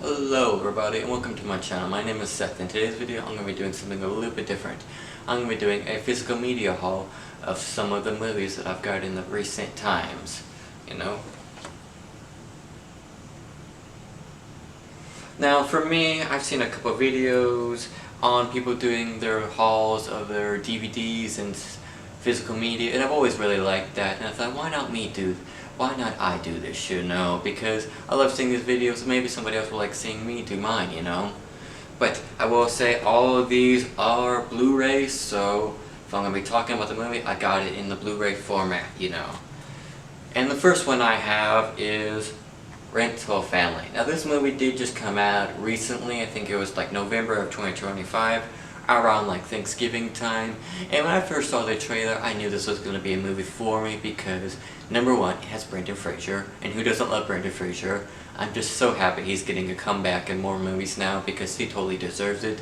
Hello everybody and welcome to my channel. My name is Seth. In today's video I'm going to be doing something a little bit different. I'm going to be doing a physical media haul of some of the movies that I've got in the recent times. Now for me, I've seen a couple of videos on people doing their hauls of their DVDs and physical media, and I've always really liked that, and I thought, why not I do this, because I love seeing these videos, maybe somebody else will like seeing me do mine, But I will say all of these are Blu-rays, so if I'm going to be talking about the movie, I got it in the Blu-ray format, And the first one I have is Rental Family. Now this movie did just come out recently. I think it was like November of 2025, around like Thanksgiving time. And when I first saw the trailer, I knew this was going to be a movie for me because number one, it has Brendan Fraser, and who doesn't love Brendan Fraser? I'm just so happy he's getting a comeback in more movies now because he totally deserves it.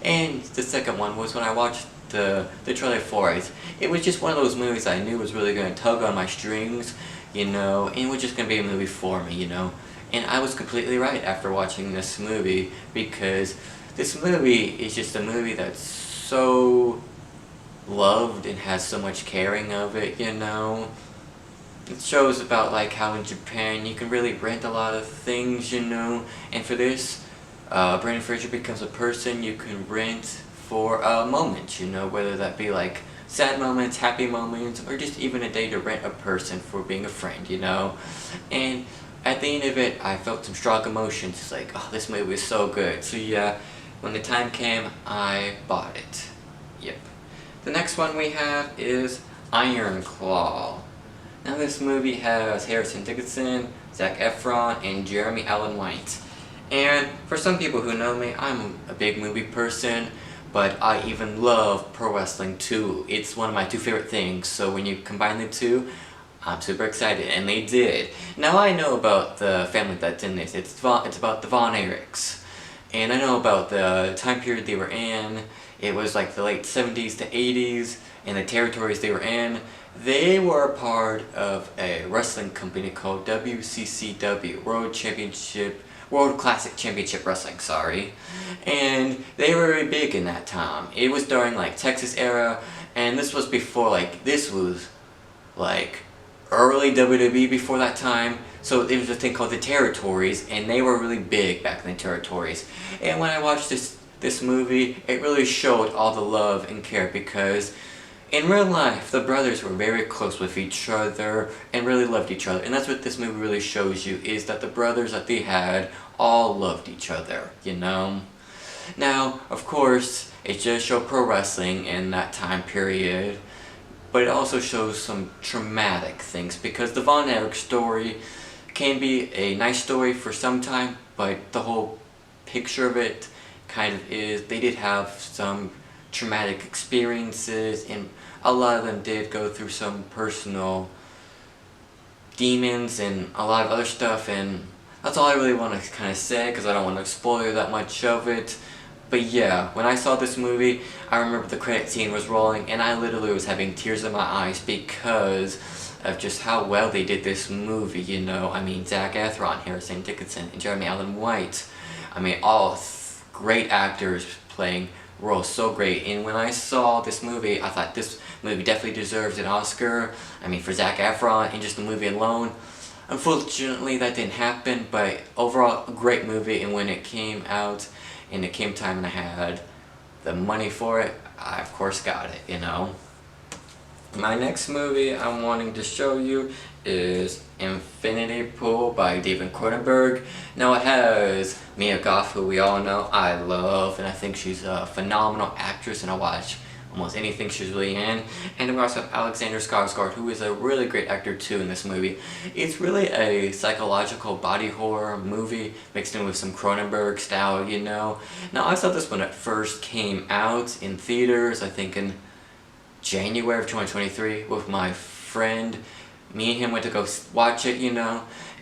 And the second one was when I watched the trailer for it. It was just one of those movies I knew was really going to tug on my strings, and it was just going to be a movie for me, And I was completely right after watching this movie, because this movie is just a movie that's so loved and has so much caring of it, It shows about like how in Japan you can really rent a lot of things, And for this, Brendan Fraser becomes a person you can rent for a moment, whether that be like sad moments, happy moments, or just even a day to rent a person for being a friend, And at the end of it, I felt some strong emotions. It's like, oh, this movie was so good. So yeah, when the time came, I bought it. Yep. The next one we have is Iron Claw. Now this movie has Harrison Dickinson, Zac Efron, and Jeremy Allen White. And for some people who know me, I'm a big movie person, but I even love pro wrestling too. It's one of my two favorite things, so when you combine the two, I'm super excited, and they did. Now I know about the family that's in this. It's about the Von Erichs. And I know about the time period they were in. It was like the late 70s to 80s, and the territories they were in. They were a part of a wrestling company called WCCW, World Classic Championship Wrestling, and they were very big in that time. It was during like Texas era, and this was before this was like early WWE before that time. So there was a thing called the territories, and they were really big back in the territories. And when I watched this movie, it really showed all the love and care, because in real life, the brothers were very close with each other and really loved each other. And that's what this movie really shows you, is that the brothers that they had all loved each other, Now, of course, it does show pro wrestling in that time period, but it also shows some traumatic things, because the Von Erich story can be a nice story for some time, but the whole picture of it kind of is, they did have some traumatic experiences, and a lot of them did go through some personal demons and a lot of other stuff, and that's all I really want to kind of say, because I don't want to spoil that much of it. But yeah, when I saw this movie, I remember the credit scene was rolling, and I literally was having tears in my eyes because of just how well they did this movie, I mean, Zac Efron, Harrison Dickinson, and Jeremy Allen White. I mean, all great actors playing roles so great. And when I saw this movie, I thought this movie definitely deserves an Oscar. I mean, for Zac Efron and just the movie alone. Unfortunately, that didn't happen, but overall, a great movie. And when it came out, and it came time and I had the money for it, I of course got it, My next movie I'm wanting to show you is Infinity Pool by David Cronenberg. Now it has Mia Goth, who we all know I love, and I think she's a phenomenal actress, and I watch almost anything she's really in. And we also have Alexander Skarsgård, who is a really great actor too in this movie. It's really a psychological body horror movie mixed in with some Cronenberg style, Now I saw this when it first came out in theaters, I think in January of 2023 with my friend. Me and him went to go watch it,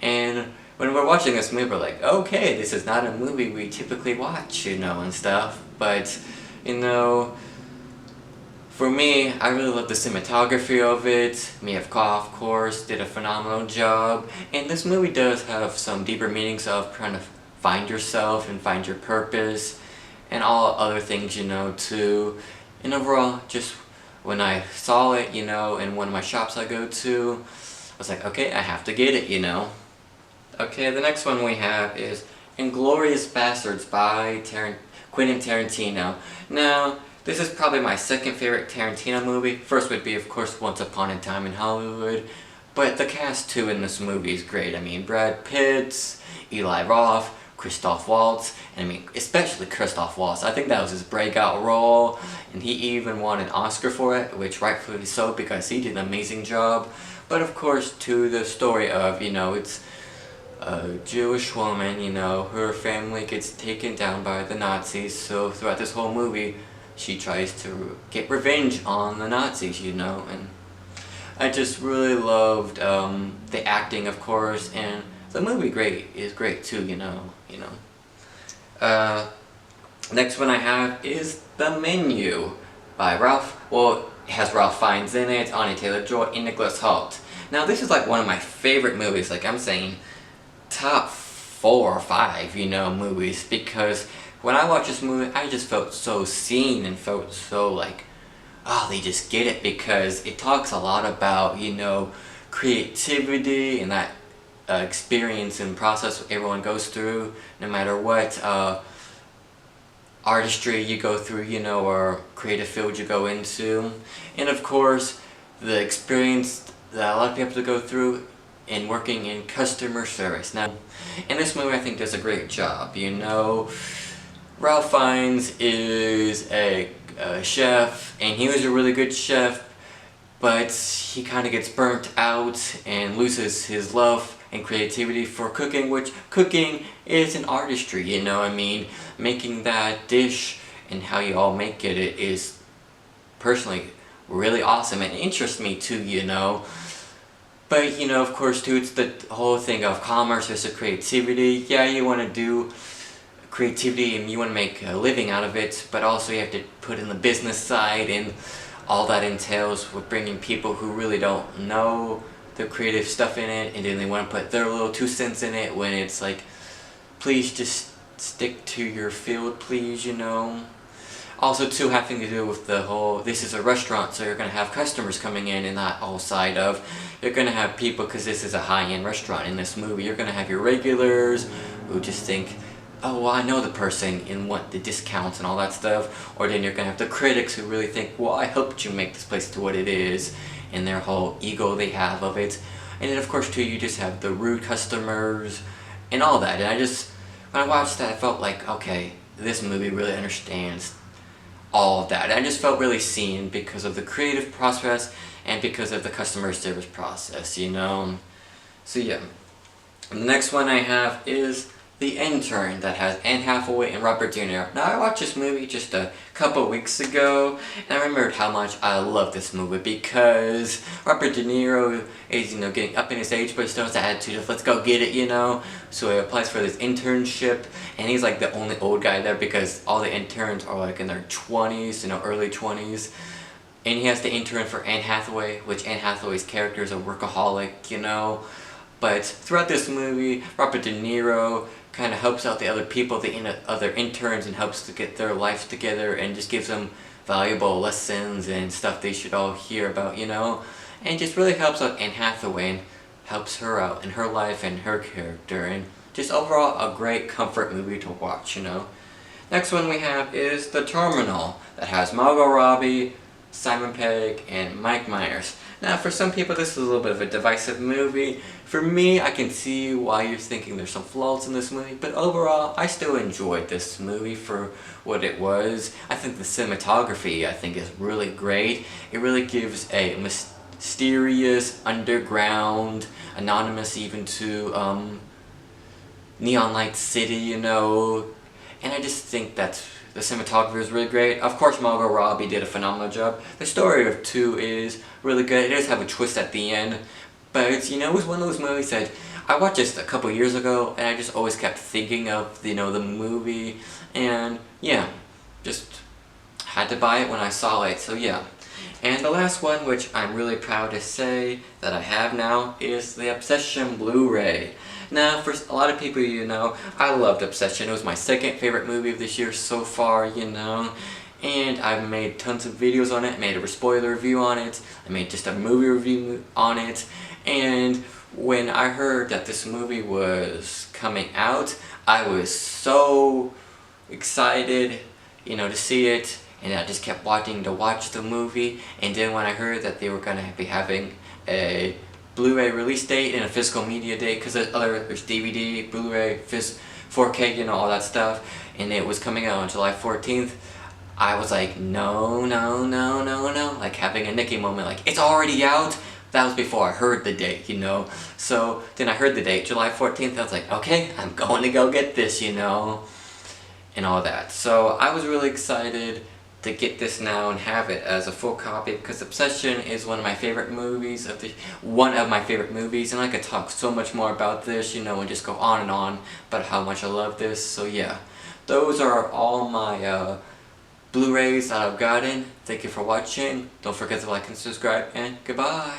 And when we're watching this movie, we're like, okay, this is not a movie we typically watch, and stuff. But, for me, I really love the cinematography of it. Mia Goth, of course, did a phenomenal job. And this movie does have some deeper meanings of trying to find yourself and find your purpose and all other things, you know, too. And overall, just when I saw it, you know, in one of my shops I go to, I was like, okay, I have to get it, you know. Okay, the next one we have is Inglourious Basterds by Quentin Tarantino. Now, this is probably my second favorite Tarantino movie. First would be, of course, Once Upon a Time in Hollywood. But the cast, too, in this movie is great. I mean, Brad Pitt, Eli Roth, Christoph Waltz, and I mean, especially Christoph Waltz. I think that was his breakout role, and he even won an Oscar for it, which rightfully so, because he did an amazing job. But of course, to the story of, you know, it's a Jewish woman, you know, her family gets taken down by the Nazis, so throughout this whole movie, she tries to get revenge on the Nazis, you know, and I just really loved the acting, of course, and the movie is great too, you know. Next one I have is The Menu by it has Ralph Fiennes in it, Anya Taylor-Joy, and Nicholas Hoult. Now this is like one of my favorite movies, like I'm saying top 4 or 5, you know, movies, because when I watched this movie, I just felt so seen and felt so like, oh, they just get it, because it talks a lot about, you know, creativity and that experience and process everyone goes through, no matter what artistry you go through, you know, or creative field you go into. And of course, the experience that a lot of people go through in working in customer service. Now, in this movie I think does a great job, you know. Ralph Fiennes is a chef, and he was a really good chef, but he kind of gets burnt out and loses his love and creativity for cooking, which cooking is an artistry, you know. I mean, making that dish and how you all make it is personally really awesome and interests me too, you know. But, you know, of course too, it's the whole thing of commerce versus creativity. Yeah, you want to do creativity and you want to make a living out of it, but also you have to put in the business side, and all that entails with bringing people who really don't know the creative stuff in it, and then they want to put their little 2 cents in it, when it's like, please just stick to your field, please, you know. Also too, having to do with the whole, this is a restaurant, so you're going to have customers coming in, and that whole side of, you're going to have people, because this is a high-end restaurant in this movie, you're going to have your regulars who just think, oh, well, I know the person and want the discounts and all that stuff. Or then you're going to have the critics who really think, well, I helped you make this place to what it is, and their whole ego they have of it. And then of course too, you just have the rude customers and all that. And when I watched that, I felt like, okay, this movie really understands all of that. And I just felt really seen because of the creative process and because of the customer service process, you know. So yeah. The next one I have is The Intern, that has Anne Hathaway and Robert De Niro. Now, I watched this movie just a couple weeks ago, and I remembered how much I love this movie, because Robert De Niro is, you know, getting up in his age, but he still has the attitude of, let's go get it, you know. So he applies for this internship, and he's like the only old guy there, because all the interns are like in their 20s, you know, early 20s. And he has to intern for Anne Hathaway, which Anne Hathaway's character is a workaholic, you know. But throughout this movie, Robert De Niro kind of helps out the other people, the other interns, and helps to get their life together, and just gives them valuable lessons and stuff they should all hear about, you know. And just really helps out Anne Hathaway and helps her out in her life and her character, and just overall a great comfort movie to watch, you know. Next one we have is The Terminal, that has Margot Robbie, Simon Pegg, and Mike Myers. Now, for some people this is a little bit of a divisive movie. For me, I can see why you're thinking there's some flaws in this movie, but overall, I still enjoyed this movie for what it was. I think the cinematography, I think, is really great. It really gives a mysterious, underground, anonymous even to Neon Light City, you know, and I just think that the cinematography is really great. Of course, Margot Robbie did a phenomenal job. The story of two is really good. It does have a twist at the end, but it's, you know, it was one of those movies that I watched just a couple years ago, and I just always kept thinking of, you know, the movie, and yeah, just had to buy it when I saw it, so yeah. And the last one, which I'm really proud to say that I have now, is the Obsession Blu-ray. Now, for a lot of people, you know, I loved Obsession. It was my second favorite movie of this year so far, you know. And I've made tons of videos on it, made a spoiler review on it, I made just a movie review on it, and when I heard that this movie was coming out, I was so excited, you know, to see it, and I just kept wanting to watch the movie. And then when I heard that they were going to be having a Blu-ray release date and a physical media date, because there's DVD, Blu-ray, 4K, you know, all that stuff, and it was coming out on July 14th, I was like, no, no, no, no, no, like having a Nicky moment, like, it's already out. That was before I heard the date, you know. So then I heard the date, July 14th, I was like, okay, I'm going to go get this, you know, and all that. So I was really excited to get this now and have it as a full copy, because Obsession is one of my favorite movies, and I could talk so much more about this, you know, and just go on and on about how much I love this. So yeah, those are all my Blu-rays that I've gotten. Thank you for watching. Don't forget to like and subscribe, and goodbye.